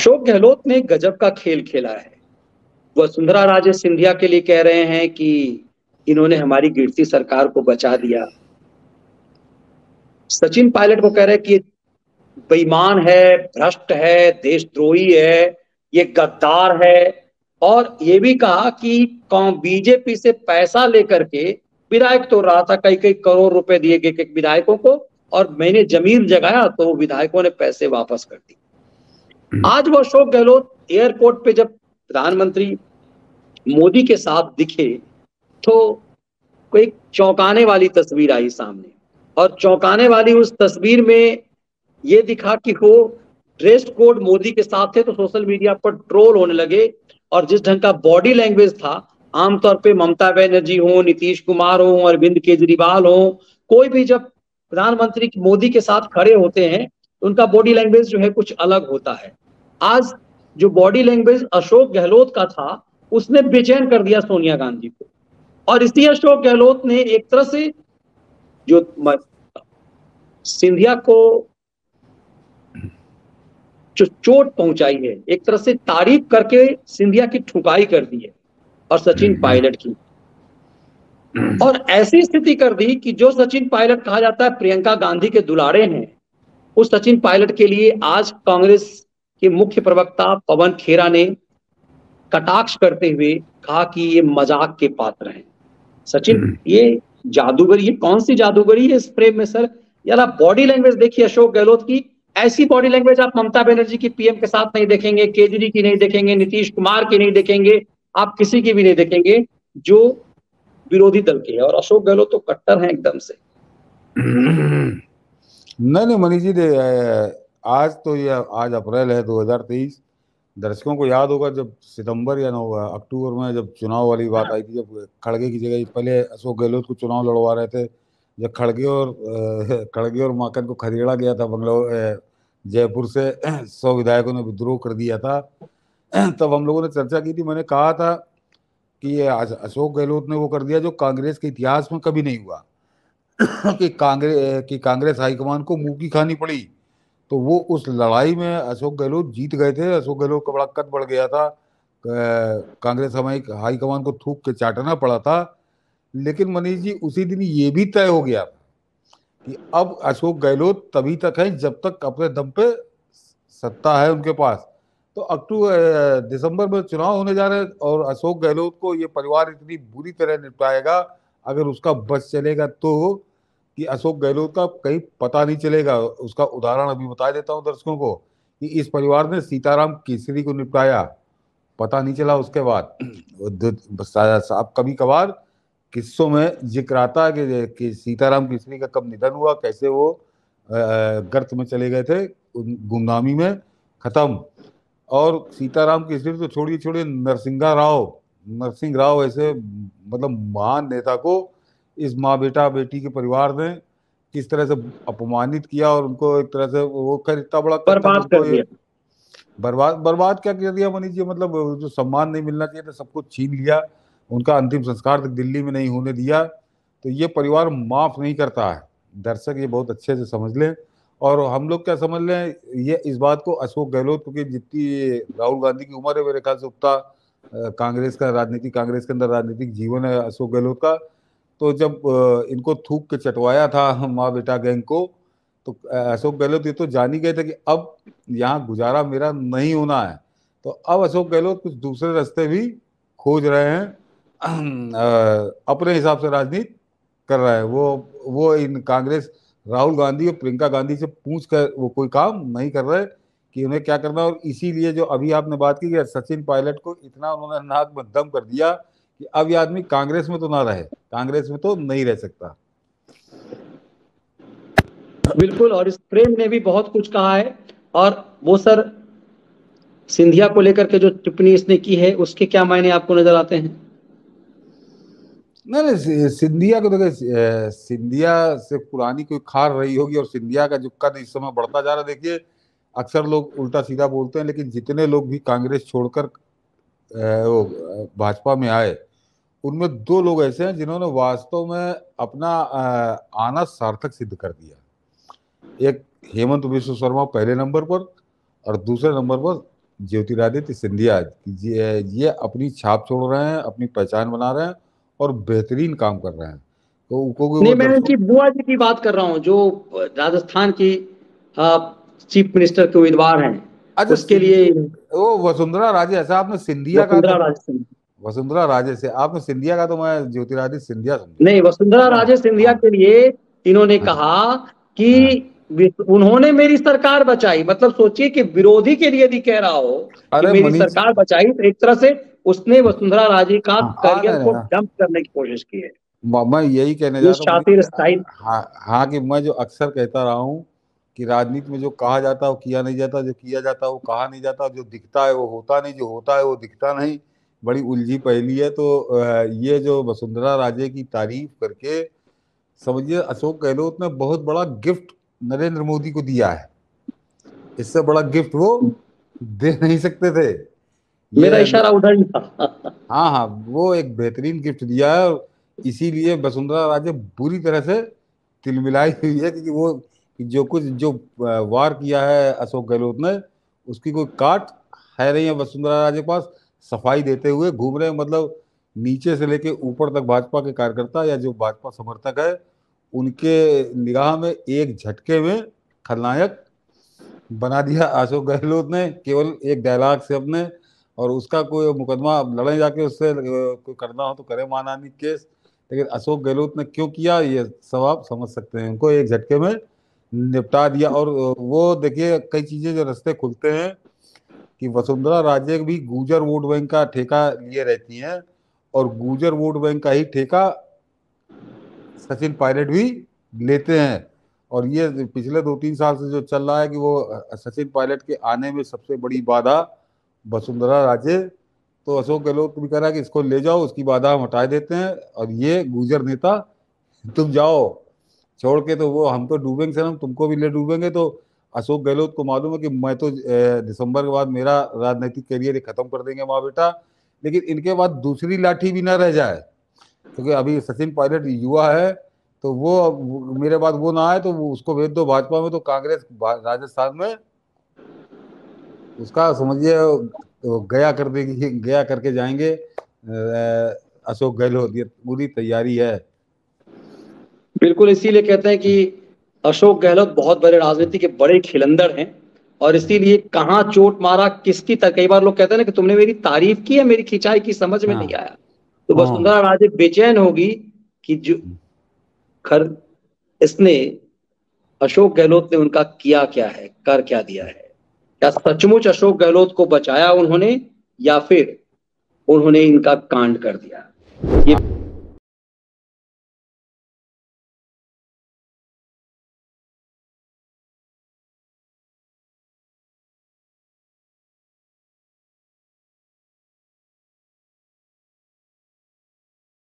अशोक गहलोत ने गजब का खेल खेला है। वसुंधरा राजे सिंधिया के लिए कह रहे हैं कि इन्होंने हमारी गिरती सरकार को बचा दिया। सचिन पायलट को कह रहे हैं कि ये बेईमान है, भ्रष्ट है, देशद्रोही है, ये गद्दार है। और ये भी कहा कि बीजेपी से पैसा लेकर के विधायक तो रहा था, कई कई करोड़ रुपए दिए गए विधायकों को, और मैंने जमीन जगाया तो विधायकों ने पैसे वापस कर दिए। आज वो अशोक गहलोत एयरपोर्ट पे जब प्रधानमंत्री मोदी के साथ दिखे तो कोई चौंकाने वाली तस्वीर आई सामने, और चौंकाने वाली उस तस्वीर में ये दिखा कि वो ड्रेस कोड मोदी के साथ थे तो सोशल मीडिया पर ट्रोल होने लगे। और जिस ढंग का बॉडी लैंग्वेज था, आमतौर पे ममता बनर्जी हो, नीतीश कुमार हो, अरविंद केजरीवाल हो, कोई भी जब प्रधानमंत्री मोदी के साथ खड़े होते हैं तो उनका बॉडी लैंग्वेज जो है कुछ अलग होता है। आज जो बॉडी लैंग्वेज अशोक गहलोत का था उसने बेचैन कर दिया सोनिया गांधी को, और इसलिए अशोक गहलोत ने एक तरह से जो सिंधिया को जो चोट पहुंचाई है, एक तरह से तारीफ करके सिंधिया की ठुकाई कर दी है, और सचिन पायलट की। और ऐसी स्थिति कर दी कि जो सचिन पायलट कहा जाता है प्रियंका गांधी के दुलारे हैं, उस सचिन पायलट के लिए आज कांग्रेस के मुख्य प्रवक्ता पवन खेरा ने कटाक्ष करते हुए कहा कि ये मजाक के पात्र हैं। सचिन, ये जादूगरी, ये कौन सी जादूगरी है इस प्रेम में सर? यार आप बॉडी लैंग्वेज देखिए अशोक गहलोत की, ऐसी बॉडी लैंग्वेज आप ममता बनर्जी की पीएम के साथ नहीं देखेंगे, केजरी की नहीं देखेंगे, नीतीश कुमार की नहीं देखेंगे, आप किसी की भी नहीं देखेंगे जो विरोधी दल के है। और अशोक गहलोत तो कट्टर हैं एकदम से। नहीं मनीष जी, आज तो ये आज अप्रैल है 2023। दर्शकों को याद होगा जब सितंबर या अक्टूबर में जब चुनाव वाली बात आई थी, जब खड़गे की जगह पहले अशोक गहलोत को चुनाव लड़वा रहे थे, जब खड़गे और माकन को खदेड़ा गया था बंगलौर जयपुर से 100 विधायकों ने विद्रोह कर दिया था, तब हम लोगों ने चर्चा की थी। मैंने कहा था कि ये अशोक गहलोत ने वो कर दिया जो कांग्रेस के इतिहास में कभी नहीं हुआ कि कांग्रेस हाईकमान को मुंह की खानी पड़ी। तो वो उस लड़ाई में अशोक गहलोत जीत गए थे। अशोक गहलोत का बड़ा कद बढ़ गया था, कांग्रेस हाईकमान को थूक के चाटना पड़ा था। लेकिन मनीष जी, उसी दिन ये भी तय हो गया कि अब अशोक गहलोत तभी तक है जब तक अपने दम पे सत्ता है उनके पास। तो दिसंबर में चुनाव होने जा रहे हैं, और अशोक गहलोत को ये परिवार इतनी बुरी तरह निपटाएगा अगर उसका बस चलेगा तो, कि अशोक गहलोत का कहीं पता नहीं चलेगा। उसका उदाहरण अभी बता देता हूँ दर्शकों को कि इस परिवार ने सीताराम केसरी को निपटाया, पता नहीं चला उसके बाद। आप कभी कभार किस्सों में जिक्र आता है कि सीताराम केसरी का कब निधन हुआ, कैसे वो गर्त में चले गए थे, गुमनामी में खत्म। और सीताराम केसरी तो छोड़िए, नरसिंह राव ऐसे मतलब महान नेता को इस माँ बेटा बेटी के परिवार ने किस तरह से अपमानित किया, और उनको एक तरह से वो खैर इतना बड़ा बर्बाद कर दिया। बर्बाद क्या कर दिया मनीष जी, मतलब जो सम्मान नहीं मिलना चाहिए था सब कुछ छीन लिया, उनका अंतिम संस्कार तक दिल्ली में नहीं होने दिया। तो ये परिवार माफ नहीं करता है। दर्शक ये बहुत अच्छे से समझ लें। और हम लोग क्या समझ लें, ये इस बात को अशोक गहलोत, क्योंकि जितनी राहुल गांधी की उम्र है मेरे ख्याल से उतना कांग्रेस के अंदर राजनीतिक जीवन है अशोक गहलोत का। तो जब इनको थूक के चटवाया था माँ बेटा गैंग को, तो अशोक गहलोत ये तो जान ही गए थे कि अब यहाँ गुजारा मेरा नहीं होना है। तो अब अशोक गहलोत कुछ दूसरे रास्ते भी खोज रहे हैं, अपने हिसाब से राजनीति कर रहे हैं। वो इन कांग्रेस राहुल गांधी और प्रियंका गांधी से पूछ कर वो कोई काम नहीं कर रहे कि उन्हें क्या करना। और इसीलिए जो अभी आपने बात की कि सचिन पायलट को इतना उन्होंने नाक में दम कर दिया कि अब ये आदमी कांग्रेस में तो ना रहे, कांग्रेस में तो नहीं रह सकता। बिल्कुल, और इस प्रेम ने भी बहुत कुछ कहा है। और वो सर सिंधिया को लेकर के जो टिप्पणी इसने की है उसके क्या मायने आपको नजर आते हैं? नहीं, सिंधिया को देखिए, सिंधिया से पुरानी कोई खार रही होगी, और सिंधिया का जो कद इस समय बढ़ता जा रहा है। देखिए, अक्सर लोग उल्टा सीधा बोलते हैं, लेकिन जितने लोग भी कांग्रेस छोड़कर भाजपा में आए, उनमें 2 लोग ऐसे हैं जिन्होंने वास्तव में अपना आना सार्थक सिद्ध कर दिया। एक हेमंत बिश्व शर्मा पहले नंबर पर, और दूसरे नंबर पर ज्योतिरादित्य सिंधिया, ये अपनी छाप छोड़ रहे हैं, अपनी पहचान बना रहे हैं और बेहतरीन काम कर रहे हैं। तो क्योंकि नहीं, वो मैं जब उनकी बुआ जी की बात कर रहा हूँ, जो राजस्थान की चीफ मिनिस्टर के उम्मीदवार हैं, अच्छा उसके लिए। वो वसुंधरा राजे, ऐसा आपने सिंधिया का वसुंधरा तो, राजे सिंधिया। वसुंधरा राजे से आपने सिंधिया का, तो मैं ज्योतिरादित्य सिंधिया समझा। नहीं, वसुंधरा हाँ राजे सिंधिया हाँ के लिए इन्होंने हाँ कहा हाँ। कि उन्होंने मेरी सरकार बचाई। मतलब सोचिए कि विरोधी के लिए यदि कह रहा हो कि अरे मेरी मनीष, सरकार बचाई, तो एक तरह से उसने वसुंधरा राजे का हाँ करियर नहीं को नहीं, डंप करने की कोशिश की है। मैं यही कहने ये जाता हूँ शातिर मनीष। स्टाइल। हाँ हाँ, कि मैं जो अक्सर कहता रहा हूँ कि राजनीति में जो कहा जाता है वो किया नहीं जाता, जो किया जाता है वो कहा नहीं जाता, जो दिखता है वो होता नहीं, जो होता है वो दिखता नहीं। बड़ी उलझी पहेली है। तो ये जो वसुंधरा राजे की तारीफ करके, समझिए अशोक गहलोत ने बहुत बड़ा गिफ्ट नरेंद्र मोदी को दिया है। इससे बड़ा गिफ्ट वो दे नहीं सकते थे। मेरा ये, इशारा उधर ही था। हाँ हाँ, वो एक बेहतरीन गिफ्ट दिया है। और इसीलिए वसुंधरा राजे बुरी तरह से तिलमिलाई हुई है, क्योंकि वो जो कुछ जो वार किया है अशोक गहलोत ने, उसकी कोई काट है नहीं है वसुंधरा राजे के पास। सफाई देते हुए घूम रहे हैं, मतलब नीचे से लेके ऊपर तक भाजपा के कार्यकर्ता या जो भाजपा समर्थक है, उनके निगाह में एक झटके में खलनायक बना दिया अशोक गहलोत ने, केवल एक डायलॉग से अपने। और उसका कोई मुकदमा अब लड़े जाके उससे कोई करना हो तो करे मानहानि केस। लेकिन अशोक गहलोत ने क्यों किया, ये सब आप समझ सकते हैं। उनको एक झटके में निपटा दिया। और वो देखिए कई चीजें जो रास्ते खुलते हैं कि वसुंधरा राजे भी गुर्जर वोट बैंक का ठेका लिए रहती हैं, और गुर्जर वोट बैंक का ही ठेका सचिन पायलट भी लेते हैं। और ये पिछले 2-3 साल से जो चल रहा है कि वो सचिन पायलट के आने में सबसे बड़ी बाधा वसुंधरा राजे। तो अशोक गहलोत भी कह रहा है कि इसको ले जाओ, उसकी बाधा हम हटा देते हैं, और ये गुर्जर नेता तुम जाओ छोड़ के, तो वो हम तो डूबेंगे सर, हम तुमको भी ले डूबेंगे। तो अशोक गहलोत को मालूम है कि मैं तो दिसंबर के बाद मेरा राजनीतिक करियर खत्म कर देंगे माँ बेटा, लेकिन इनके बाद दूसरी लाठी भी ना रह जाए। क्योंकि अभी सचिन पायलट युवा है, तो मेरे बाद वो ना आए तो वो उसको भेज दो भाजपा में, तो कांग्रेस राजस्थान में उसका समझिए तो गया कर देगी, गया करके जाएंगे अशोक गहलोत। ये पूरी तैयारी है। बिल्कुल, इसीलिए कहते हैं कि अशोक गहलोत बहुत बड़े राजनीति के बड़े खिलंदड़ हैं। और इसीलिए कहाँ चोट मारा किसकी कई बार लोग कहते हैं ना कि तुमने मेरी तारीफ की है, मेरी खिंचाई की, समझ में नहीं हाँ आया। तो हाँ वसुंधरा राजे बेचैन होगी कि जो खर इसने अशोक गहलोत ने उनका किया क्या है, कर क्या दिया है। क्या सचमुच अशोक गहलोत को बचाया उन्होंने, या फिर उन्होंने इनका कांड कर दिया। ये